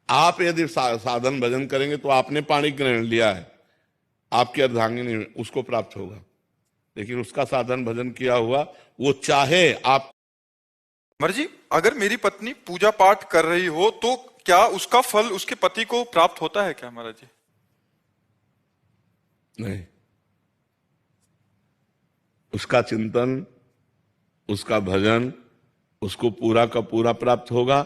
आप यदि साधन भजन करेंगे तो आपने पाणी ग्रहण लिया है, आपकी अर्धांगिनी उसको प्राप्त होगा, लेकिन उसका साधन भजन किया हुआ वो चाहे आप। अमर जी, अगर मेरी पत्नी पूजा पाठ कर रही हो तो क्या उसका फल उसके पति को प्राप्त होता है क्या महाराज जी? नहीं, उसका चिंतन, उसका भजन उसको पूरा का पूरा प्राप्त होगा।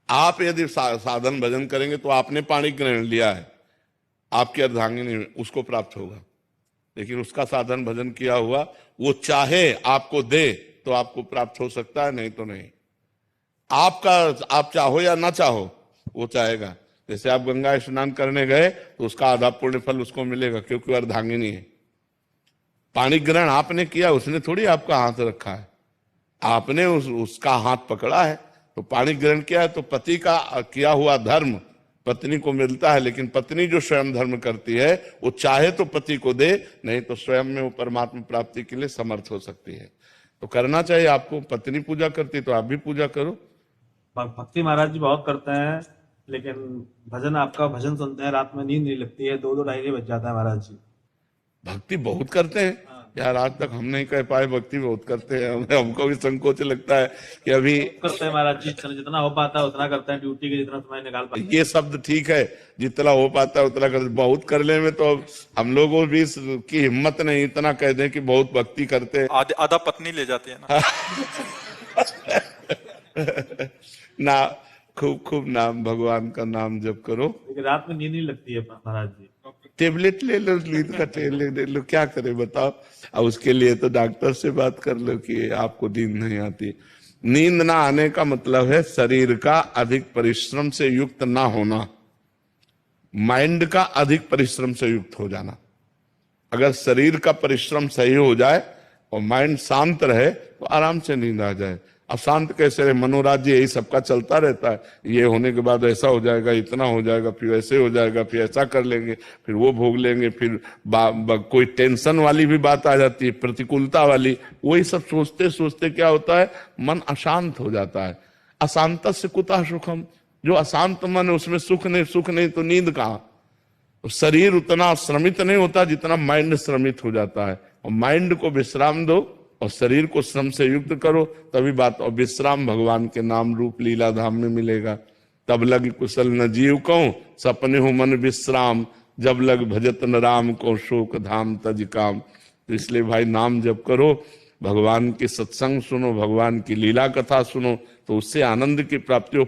आप यदि साधन भजन करेंगे तो आपने पाणी ग्रहण लिया है, आपकी अर्धांगिनी उसको प्राप्त होगा, लेकिन उसका साधन भजन किया हुआ वो चाहे आपको दे तो आपको प्राप्त हो सकता है, नहीं तो नहीं। आपका आप चाहो या ना चाहो वो चाहेगा। जैसे आप गंगा स्नान करने गए तो उसका आधा पुण्य फल उसको मिलेगा, क्योंकि अर्धांगिनी है। पाणी ग्रहण आपने किया, उसने थोड़ी आपका हाथ रखा है, आपने उसका हाथ पकड़ा है। तो पाणी ग्रहण किया है तो पति का किया हुआ धर्म पत्नी को मिलता है, लेकिन पत्नी जो स्वयं धर्म करती है वो चाहे तो पति को दे, नहीं तो स्वयं में वो परमात्मा प्राप्ति के लिए समर्थ हो सकती है। तो करना चाहिए आपको। पत्नी पूजा करती तो आप भी पूजा करो। भक्ति महाराज जी बहुत करते हैं, लेकिन भजन, आपका भजन सुनते हैं रात में नींद नहीं लगती है, 2-2 ढाई बज जाता है महाराज जी। भक्ति बहुत करते हैं यार, आज तक हम नहीं कह पाए भक्ति बहुत करते हैं। हमको भी संकोच लगता है कि अभी करते हैं महाराज जी, जितना हो पाता है उतना करते हैं, ड्यूटी के जितना समय निकाल पाते हैं। ये शब्द ठीक है, जितना हो पाता है उतना कर, बहुत करने में तो हम लोगों भी की हिम्मत नहीं इतना कह दें कि बहुत भक्ति करते हैं। आधा पत्नी ले जाती है ना। ना, खूब खूब नाम, भगवान का नाम जप करो, लेकिन रात में नींद नहीं लगती है महाराज जी। टेबलेट ले लो, नींद का टेबलेट ले लो, क्या करे बताओ। अब उसके लिए तो डॉक्टर से बात कर लो कि आपको नींद नहीं आती। नींद ना आने का मतलब है शरीर का अधिक परिश्रम से युक्त ना होना, माइंड का अधिक परिश्रम से युक्त हो जाना। अगर शरीर का परिश्रम सही हो जाए और माइंड शांत रहे तो आराम से नींद आ जाए। अब शांत कैसे रहे? मनोराज्य यही सबका चलता रहता है, ये होने के बाद ऐसा हो जाएगा, इतना हो जाएगा, फिर ऐसे हो जाएगा, फिर ऐसा कर लेंगे, फिर वो भोग लेंगे, फिर कोई टेंशन वाली भी बात आ जाती है, प्रतिकूलता वाली। वही सब सोचते सोचते क्या होता है, मन अशांत हो जाता है। अशांत से कुतः सुखम, जो अशांत मन है उसमें सुख नहीं तो नींद कहाँ। तो शरीर उतना श्रमित नहीं होता जितना माइंड श्रमित हो जाता है। और माइंड को विश्राम दो और शरीर को श्रम से युक्त करो, तभी बात। और विश्राम भगवान के नाम रूप लीला धाम में मिलेगा। तब लग कुशल न जीव को, सपने हो मन विश्राम, जब लग भजत न राम को, शोक धाम तज काम। तो इसलिए भाई नाम जप करो, भगवान के सत्संग सुनो, भगवान की लीला कथा सुनो, तो उससे आनंद की प्राप्ति हो।